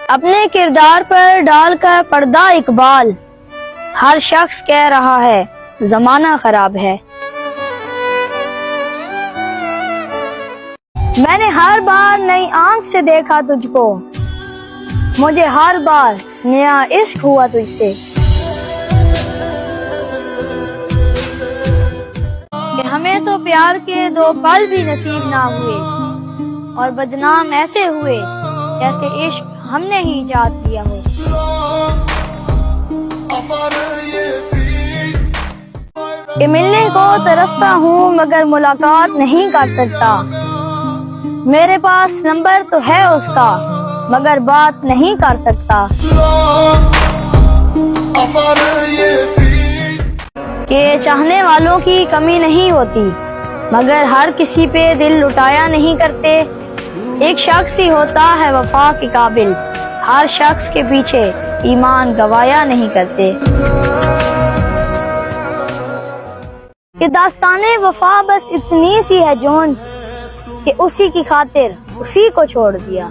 اپنے کردار پر ڈال کر پردہ اقبال، ہر شخص کہہ رہا ہے زمانہ خراب ہے۔ میں نے ہر بار نئی آنکھ سے دیکھا تجھ کو، مجھے ہر بار نیا عشق ہوا تجھ سے۔ کہ ہمیں تو پیار کے 2 پل بھی نصیب نہ ہوئے، اور بدنام ایسے ہوئے جیسے عشق ہم نے ہی ایجاد کیا ہو۔ کہ ملنے کو ترستا ہوں مگر ملاقات نہیں کر سکتا، میرے پاس نمبر تو ہے اس کا مگر بات نہیں کر سکتا۔ کہ چاہنے والوں کی کمی نہیں ہوتی مگر ہر کسی پہ دل لٹایا نہیں کرتے۔ ایک شخص ہی ہوتا ہے وفا کے قابل، ہر شخص کے پیچھے ایمان گوایا نہیں کرتے۔ کہ داستان وفا بس اتنی سی ہے جون، کہ اسی کی خاطر اسی کو چھوڑ دیا۔